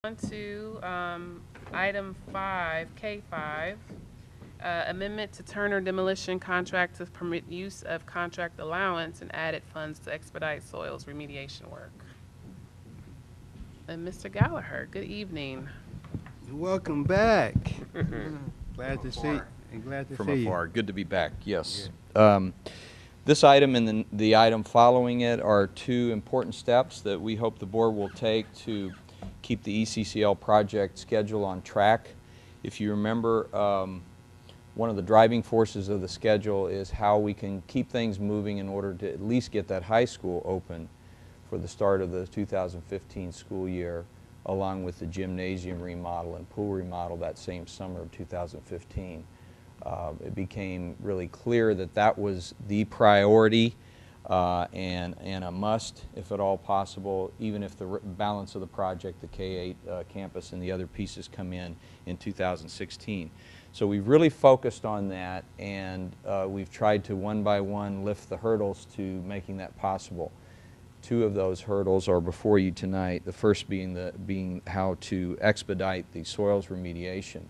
On to item 5, K5, amendment to Turner Demolition contract to permit use of contract allowance and added funds to expedite soils remediation work. And Mr. Gallagher, good evening. Welcome back. Glad From to see. afar. Glad to From see afar. you. Good to be back, yes. This item and the item following it are two important steps that we hope the board will take to keep the ECCL project schedule on track. If you remember, one of the driving forces of the schedule is how we can keep things moving in order to at least get that high school open for the start of the 2015 school year, along with the gymnasium remodel and pool remodel that same summer of 2015. It became really clear that that was the priority and a must, if at all possible, even if the balance of the project, the K-8 campus and the other pieces come in 2016. So we've really focused on that, and we've tried to one by one lift the hurdles to making that possible. Two of those hurdles are before you tonight, the first being how to expedite the soils remediation.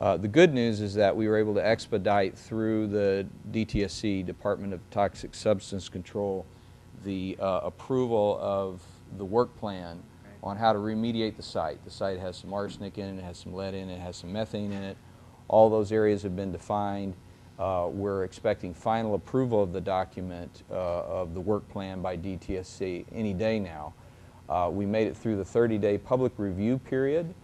The good news is that we were able to expedite through the DTSC, Department of Toxic Substance Control, the approval of the work plan on how to remediate the site. The site has some arsenic in it, it has some lead in it, it has some methane in it. All those areas have been defined. We're expecting final approval of the document of the work plan by DTSC any day now. We made it through the 30-day public review period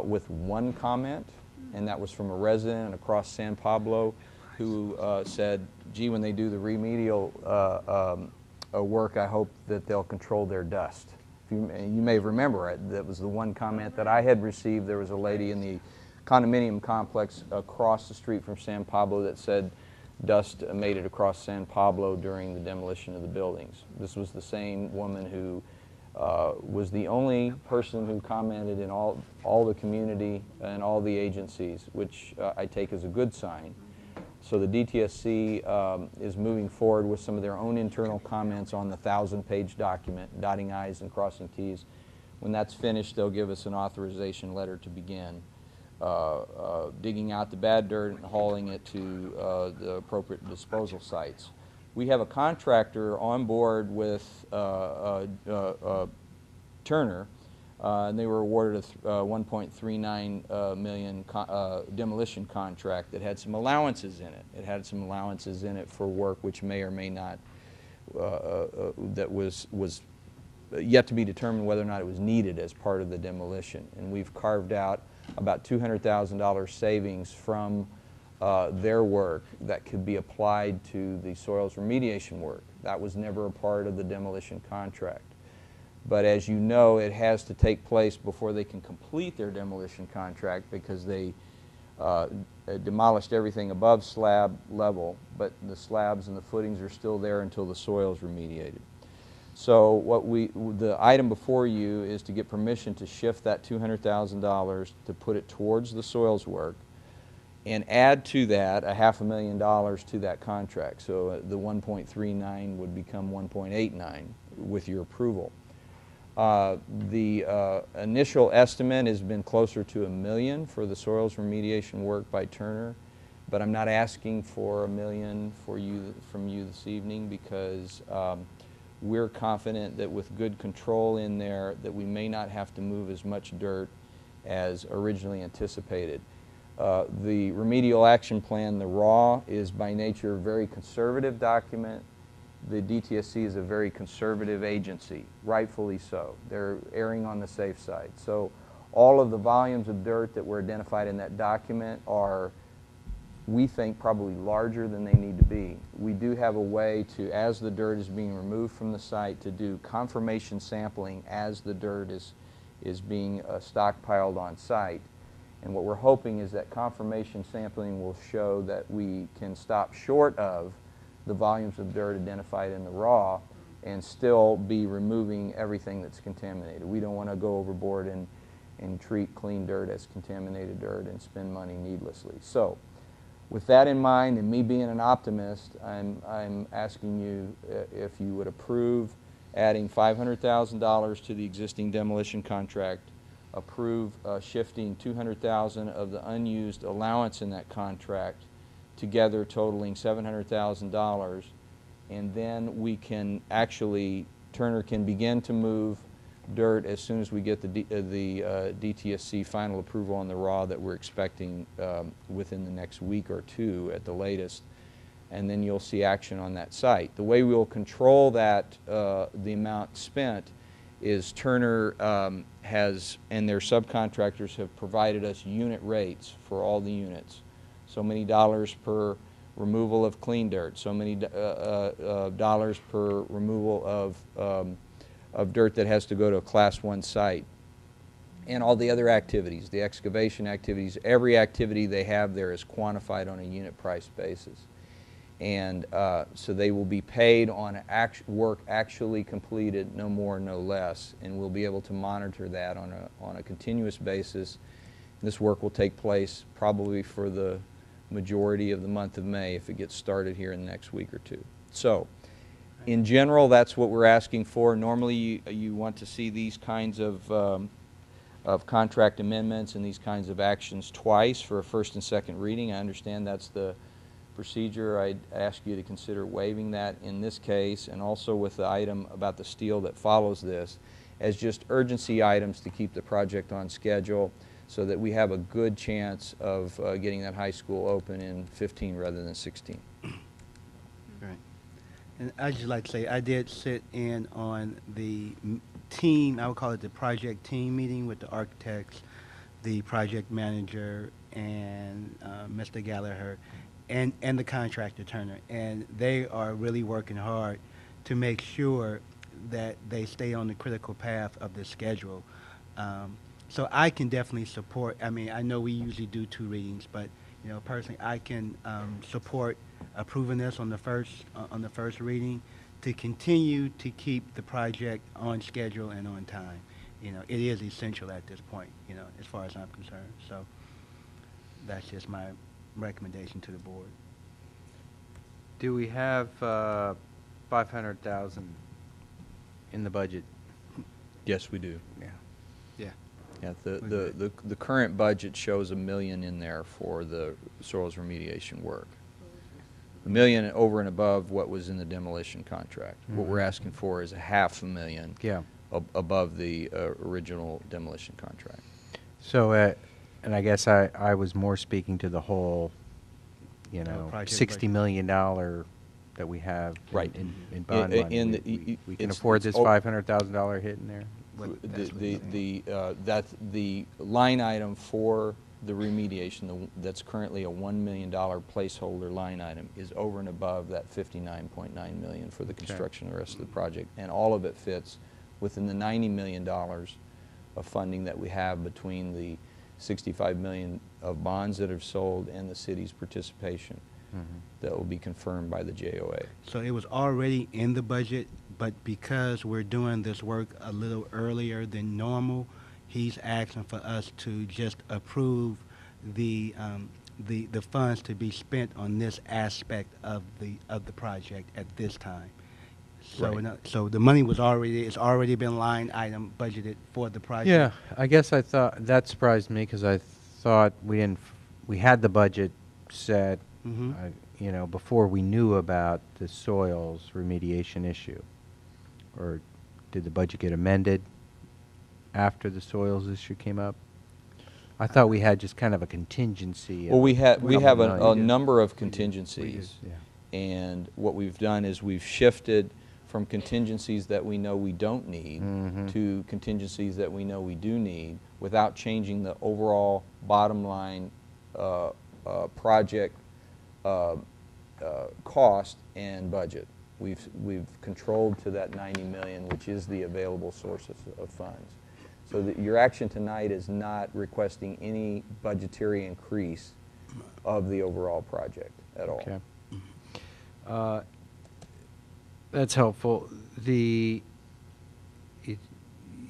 with one comment, and that was from a resident across San Pablo who said, gee, when they do the remedial work, I hope that they'll control their dust. You may remember it. That was the one comment that I had received. There was a lady in the condominium complex across the street from San Pablo that said dust made it across San Pablo during the demolition of the buildings. This was the same woman who was the only person who commented in all the community and all the agencies, which I take as a good sign. So the DTSC is moving forward with some of their own internal comments on the 1,000-page document, dotting I's and crossing T's. When that's finished, they'll give us an authorization letter to begin digging out the bad dirt and hauling it to the appropriate disposal sites. We have a contractor on board with Turner, and they were awarded a $1.39 million demolition contract that had some allowances in it. It had some allowances in it for work which may or may not, that was yet to be determined whether or not it was needed as part of the demolition. And we've carved out about $200,000 savings from their work that could be applied to the soils remediation work. That was never a part of the demolition contract. But as you know, it has to take place before they can complete their demolition contract because they demolished everything above slab level, but the slabs and the footings are still there until the soil is remediated. So the item before you is to get permission to shift that $200,000 to put it towards the soils work and add to that a $500,000 to that contract. So the 1.39 would become 1.89 with your approval. The initial estimate has been closer to $1 million for the soils remediation work by Turner, but I'm not asking for $1 million from you this evening because we're confident that with good control in there that we may not have to move as much dirt as originally anticipated. The remedial action plan, the RAW, is by nature a very conservative document. The DTSC is a very conservative agency, rightfully so. They're erring on the safe side. So all of the volumes of dirt that were identified in that document are, we think, probably larger than they need to be. We do have a way to, as the dirt is being removed from the site, to do confirmation sampling as the dirt is being stockpiled on site. And what we're hoping is that confirmation sampling will show that we can stop short of the volumes of dirt identified in the RAW and still be removing everything that's contaminated. We don't want to go overboard and treat clean dirt as contaminated dirt and spend money needlessly. So with that in mind, and me being an optimist, I'm asking you if you would approve adding $500,000 to the existing demolition contract approve shifting $200,000 of the unused allowance in that contract, together totaling $700,000, and then we can actually, Turner can begin to move dirt as soon as we get the DTSC final approval on the raw that we're expecting within the next week or two at the latest, and then you'll see action on that site. The way we'll control that, the amount spent, is Turner has, and their subcontractors have provided us unit rates for all the units. So many dollars per removal of clean dirt, so many dollars per removal of dirt that has to go to a Class 1 site, and all the other activities, the excavation activities. Every activity they have there is quantified on a unit price basis. And so they will be paid on work actually completed, no more, no less, and we'll be able to monitor that on a continuous basis. This work will take place probably for the majority of the month of May if it gets started here in the next week or two. So, in general, that's what we're asking for. Normally, you want to see these kinds of contract amendments and these kinds of actions twice for a first and second reading. I understand that's the procedure. I'd ask you to consider waiving that in this case, and also with the item about the steel that follows this, as just urgency items to keep the project on schedule so that we have a good chance of getting that high school open in 15 rather than 16. Right. And I'd just like to say, I did sit in on the team, I would call it the project team meeting with the architects, the project manager, and Mr. Gallagher, and the contractor, Turner. And they are really working hard to make sure that they stay on the critical path of the schedule. So I can definitely support, I mean, I know we usually do 2 readings, but, you know, personally, I can support approving this on the first reading to continue to keep the project on schedule and on time. You know, it is essential at this point, you know, as far as I'm concerned. So that's just my recommendation to the board. Do we have 500,000 in the budget? Yes, we do. Yeah. Yeah. Yeah, the current budget shows $1 million in there for the soils remediation work. $1 million over and above what was in the demolition contract. What we're asking for is $500,000 Yeah. above the original demolition contract. So, and I guess I was more speaking to the whole, you know, project $60 budget. million that we have Right. in bond money. We can afford this $500,000 hit in there. The line item for the remediation, that's currently a $1 million placeholder line item, is over and above that $59.9 million for the construction of the rest of the project, and all of it fits within the $90 million of funding that we have between the $65 million of bonds that are sold and the city's participation that will be confirmed by the JOA. So it was already in the budget, but because we're doing this work a little earlier than normal, he's asking for us to just approve the funds to be spent on this aspect of the project at this time. So Right. so the money was it's already been line item budgeted for the project. Yeah, I guess I thought that surprised me because I thought we had the budget set, you know, before we knew about the soils remediation issue. Or did the budget get amended after the soils issue came up? I thought we had just kind of a contingency. Well, we have $2 a million. number of contingencies, Yeah. and what we've done is we've shifted from contingencies that we know we don't need to contingencies that we know we do need, without changing the overall bottom line project cost and budget. We've controlled to that $90 million, which is the available source of funds. So that your action tonight is not requesting any budgetary increase of the overall project at all. Okay. That's helpful.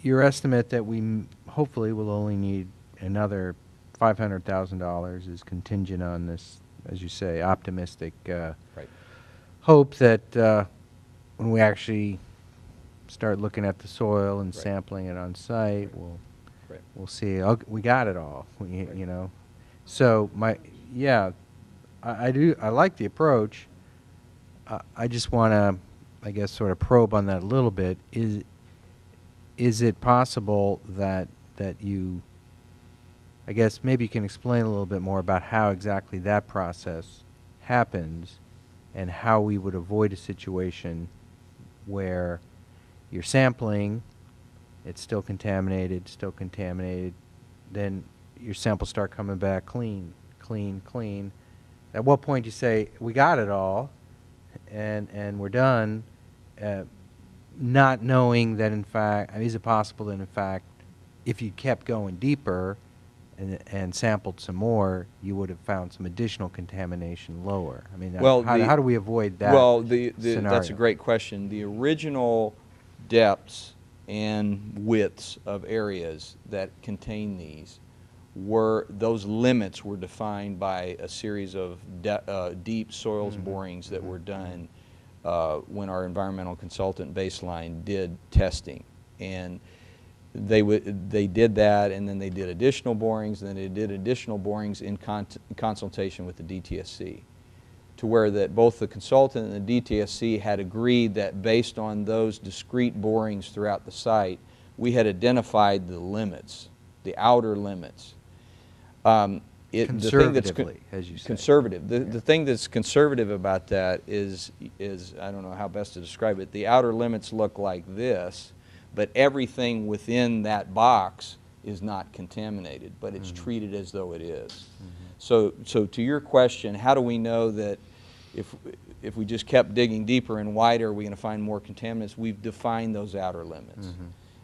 Your estimate that we hopefully will only need another $500,000 is contingent on this, as you say, optimistic Right. hope that when we actually start looking at the soil and Right. sampling it on site, Right. we'll see. Okay, we got it all, you know. So yeah, I like the approach. I just want to, I guess, sort of probe on that a little bit. Is it possible that you, I guess maybe you can explain a little bit more about how exactly that process happens and how we would avoid a situation where you're sampling, it's still contaminated, then your samples start coming back clean. At what point do you say, we got it all, and we're done, not knowing that in fact, is it possible that in fact, if you kept going deeper and sampled some more, you would have found some additional contamination lower? I mean, Well, how do we avoid that Well, scenario? that's a great question. The original depths and widths of areas that contain these those limits were defined by a series of deep soils borings that were done when our environmental consultant Baseline did testing. And they did that, and then they did additional borings, and then they did additional borings in consultation with the DTSC, to where that both the consultant and the DTSC had agreed that based on those discrete borings throughout the site, we had identified the limits, the outer limits. Conservatively, as you say. Conservative. The thing that's conservative about that is I don't know how best to describe it. The outer limits look like this, but everything within that box is not contaminated, but it's treated as though it is. So to your question, how do we know that if we just kept digging deeper and wider, are we going to find more contaminants? We've defined those outer limits.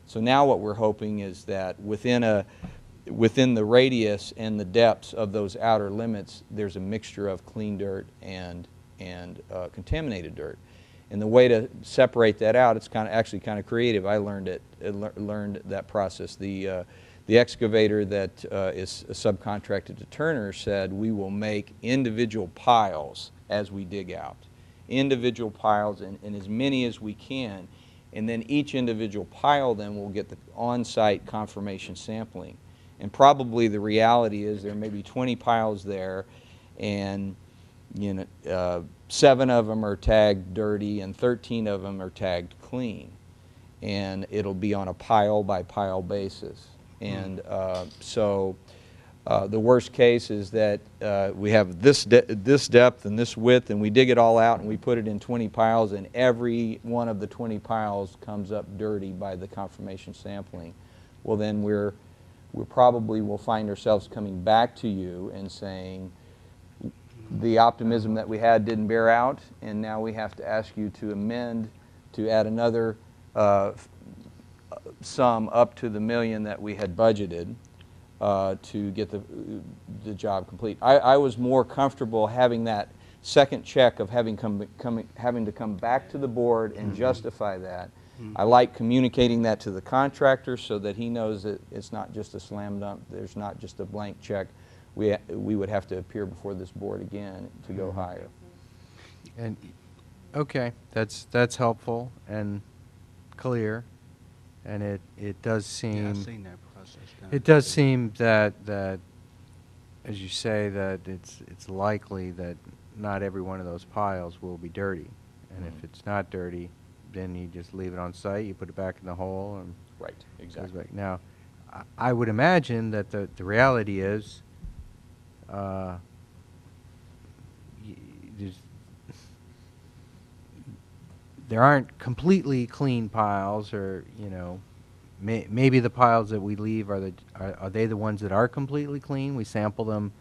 So now what we're hoping is that within the radius and the depths of those outer limits, there's a mixture of clean dirt and contaminated dirt. And the way to separate that out, it's actually kind of creative. I learned that process. The excavator that is subcontracted to Turner said we will make individual piles as we dig out. Individual piles and as many as we can. And then each individual pile then will get the on-site confirmation sampling. And probably the reality is there may be 20 piles there, and 7 of them are tagged dirty and 13 of them are tagged clean. And it'll be on a pile by pile basis. And so the worst case is that we have this depth and this width, and we dig it all out and we put it in 20 piles, and every one of the 20 piles comes up dirty by the confirmation sampling. Well, then we probably will find ourselves coming back to you and saying the optimism that we had didn't bear out, and now we have to ask you to amend to add another sum up to the $1 million that we had budgeted to get the job complete. I was more comfortable having that second check of having to come back to the board and justify that. I like communicating that to the contractor so that he knows that it's not just a slam dunk, there's not just a blank check. We would have to appear before this board again to go higher. And okay, that's helpful and clear, and it does seem. Yeah, I've seen that process. It does seem that as you say, that it's likely that not every one of those piles will be dirty, and if it's not dirty, then you just leave it on site, you put it back in the hole, and Right, exactly. goes back. Now, I would imagine that the reality is there aren't completely clean piles, or maybe the piles that we leave are they the ones that are completely clean? We sample them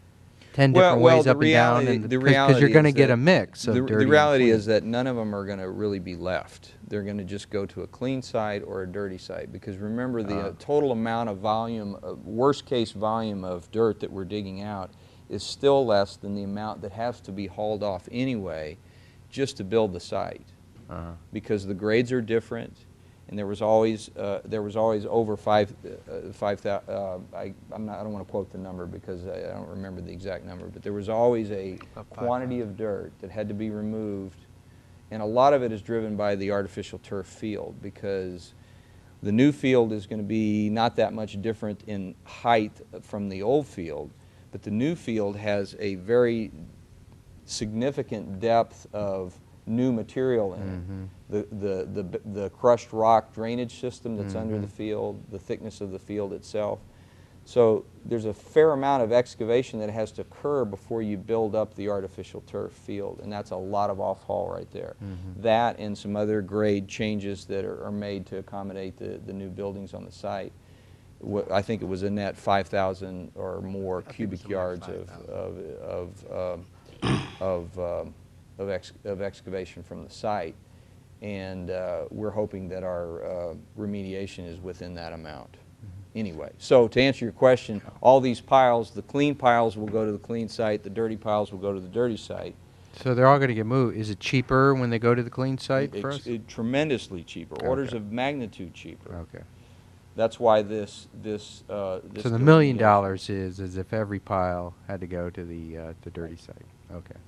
10 different ways up and down, because you're going to get a mix of dirty. The reality is that none of them are going to really be left. They're going to just go to a clean site or a dirty site, because remember the total amount of volume, worst case volume of dirt that we're digging out is still less than the amount that has to be hauled off anyway just to build the site, because the grades are different. And there was always over 5,000. I don't want to quote the number because I don't remember the exact number, but there was always a quantity of dirt that had to be removed, and a lot of it is driven by the artificial turf field, because The new field is going to be not that much different in height from the old field, but the new field has a very significant depth of new material in it. The crushed rock drainage system that's under the field, the thickness of the field itself. So there's a fair amount of excavation that has to occur before you build up the artificial turf field, and that's a lot of off-haul right there. That and some other grade changes that are made to accommodate the new buildings on the site. I think it was a net 5,000 or more cubic yards of excavation from the site, and we're hoping that our remediation is within that amount. Anyway, so to answer your question, all these piles, the clean piles will go to the clean site, the dirty piles will go to the dirty site. So they're all going to get moved. Is it cheaper when they go to the clean site for us? Tremendously cheaper, orders Okay. of magnitude cheaper. Okay. That's why this So the $1 million is as if every pile had to go to the dirty site. Okay.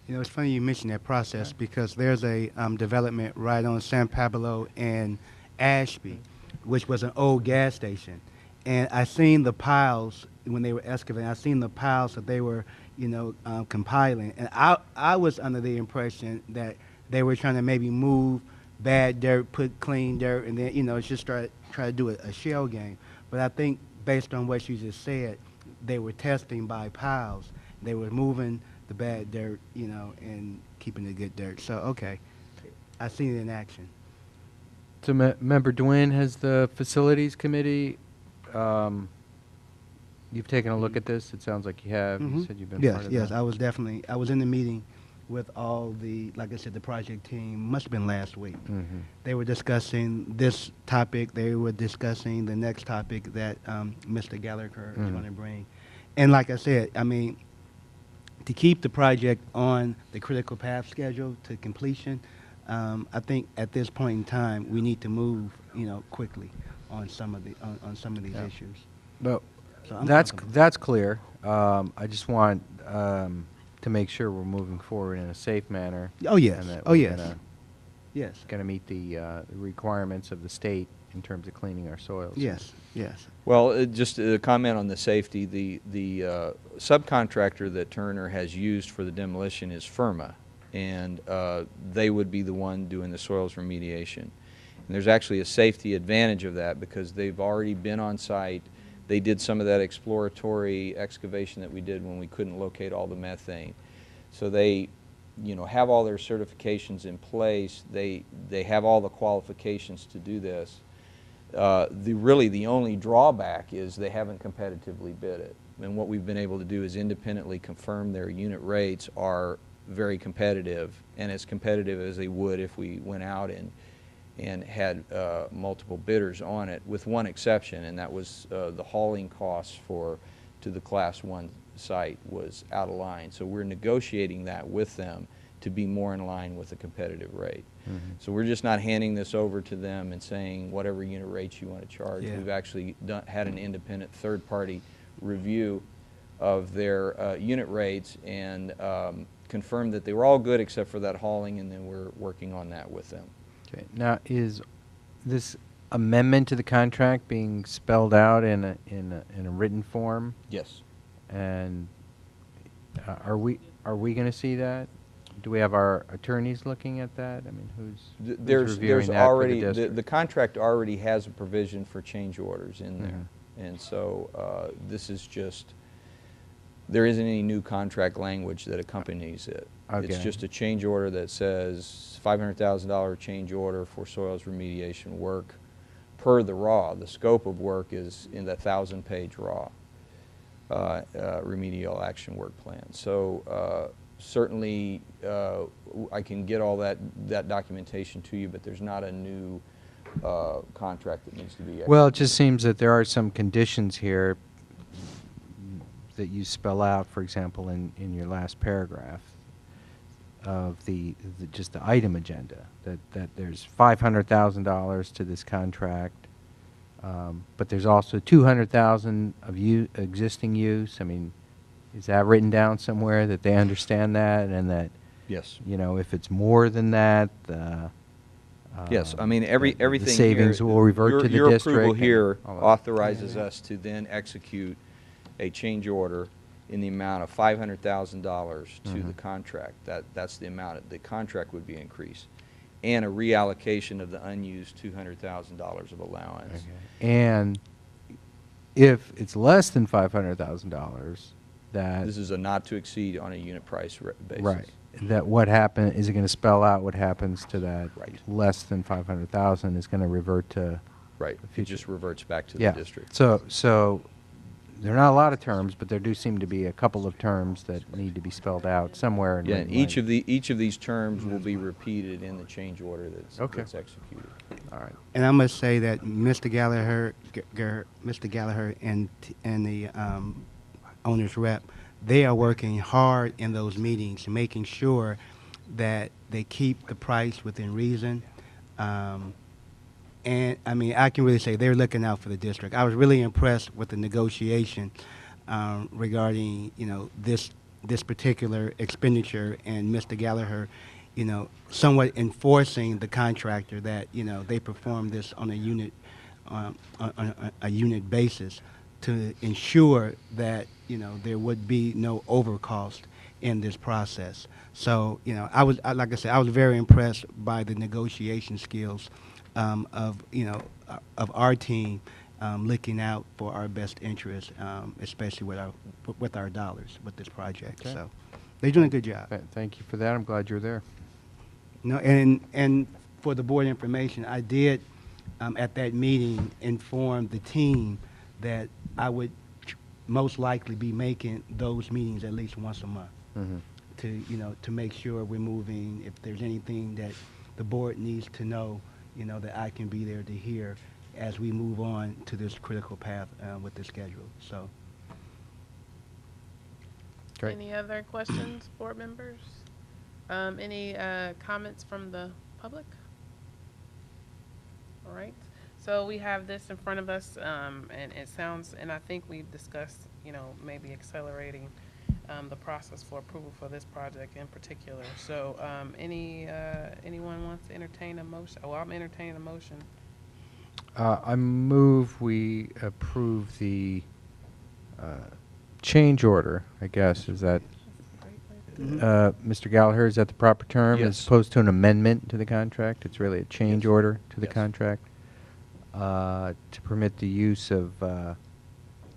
You know, it's funny you mentioned that process because there's a development right on San Pablo and Ashby, which was an old gas station. And I seen the piles when they were excavating. I seen the piles that they were, you know, compiling. And I was under the impression that they were trying to maybe move bad dirt, put clean dirt, and then, you know, just try to do a shell game. But I think based on what you just said, they were testing by piles. They were moving the bad dirt, you know, and keeping the good dirt. So, okay, I seen it in action. So, Member Dwin, has the Facilities Committee, you've taken a look at this? It sounds like you have. You said you've been part of that. Yes, I was in the meeting with all the, like I said, the project team, must have been last week. They were discussing this topic. They were discussing the next topic that Mr. Gallagher is going to bring. And like I said, I mean, to keep the project on the critical path schedule to completion, I think at this point in time, we need to move, you know, quickly on some of the some of these issues. But So I'm that's comfortable. clear. I just want to make sure we're moving forward in a safe manner. Oh yes. And that Oh we're yes. Yes. Going to meet the requirements of the state in terms of cleaning our soils. Yes. Yes. Well, just a comment on the safety. The subcontractor that Turner has used for the demolition is Firma, and they would be the one doing the soils remediation. And there's actually a safety advantage of that because they've already been on site. They did some of that exploratory excavation that we did when we couldn't locate all the methane. So they, you know, have all their certifications in place. They have all the qualifications to do this. Really the only drawback is they haven't competitively bid it. And what we've been able to do is independently confirm their unit rates are very competitive, and as competitive as they would if we went out and had multiple bidders on it, with one exception, and that was the hauling costs to the Class 1 site was out of line. So we're negotiating that with them to be more in line with a competitive rate. So we're just not handing this over to them and saying whatever unit rates you want to charge. Yeah. We've actually had an independent third-party review of their unit rates and confirmed that they were all good except for that hauling, and then we're working on that with them. Okay. Now, is this amendment to the contract being spelled out in a written form? Yes. And are we going to see that? Do we have our attorneys looking at that? I mean, who's There's reviewing that already for the district? the contract already has a provision for change orders in there, and so this is just, there isn't any new contract language that accompanies it. It's Okay. just a change order that says $500,000 change order for soils remediation work per the RAW. The scope of work is in the 1,000-page RAW remedial action work plan. So certainly I can get all that documentation to you, but there's not a new contract that needs to be executed. Well, it just seems that there are some conditions here that you spell out, for example, in your last paragraph of just the item agenda, that there's $500,000 to this contract, but there's also $200,000 of existing use. I mean, is that written down somewhere that they understand that, and that, Yes. you know, if it's more than that, Yes, I mean, everything The savings here, will revert to the your district. approval and here all that. authorizes us to then execute a change order in the amount of $500,000 to the contract. That's the amount the contract would be increased, and a reallocation of the unused $200,000 of allowance. Okay. And if it's less than $500,000, that This is a not to exceed on a unit price basis. right, that what happen is it going to spell out what happens to that Right. less than 500,000 is going to revert to Right. the It future. just reverts back to Yeah. the district. So there are not a lot of terms, but there do seem to be a couple of terms that need to be spelled out somewhere. In Yeah, written and each of language. these terms will be repeated in the change order Okay. that's executed. All right. And I must say that Mr. Gallagher, Mr. Gallagher and the owner's rep, they are working hard in those meetings, making sure that they keep the price within reason. And I mean, I can really say they're looking out for the district. I was really impressed with the negotiation regarding, this particular expenditure, and Mr. Gallagher, somewhat enforcing the contractor that, they perform this on on a unit basis to ensure that, there would be no overcost in this process. So, like I said, I was very impressed by the negotiation skills of our team looking out for our best interest, especially with our dollars with this project. Okay. So they're doing a good job. Thank you for that. I'm glad you're there. No, and for the board information, I did at that meeting inform the team that I would most likely be making those meetings at least once a month Mhm. to make sure we're moving. If there's anything that the board needs to know, that I can be there to hear as we move on to this critical path with the schedule. So, Great. Any other questions, board members? Any comments from the public? All right. So we have this in front of us, and it sounds, and I think we've discussed, maybe accelerating the process for approval for this project in particular. So, anyone wants to entertain a motion? Well, I'm entertaining a motion. I move we approve the change order, I guess. Is that, Mr. Gallagher, is that the proper term? Yes. As opposed to an amendment to the contract? It's really a change Yes. order to the Yes. contract to permit the use of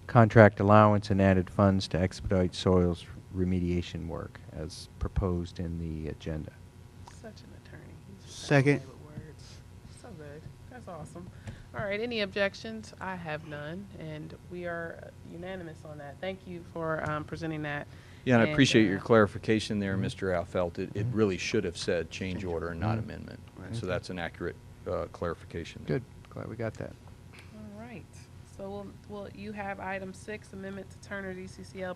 contract allowance and added funds to expedite soils remediation work as proposed in the agenda. Such an attorney. He's just Second. got away with words. So good. That's awesome. All right. Any objections? I have none, and we are unanimous on that. Thank you for presenting that. Yeah, and I And, appreciate your uh, clarification there, Mr. Alfelt. It really should have said change order and not Mhm. amendment. Right. So that's an accurate clarification there. Good. Glad we got that. All right. So you have item 6, amendment to Turner's ECCL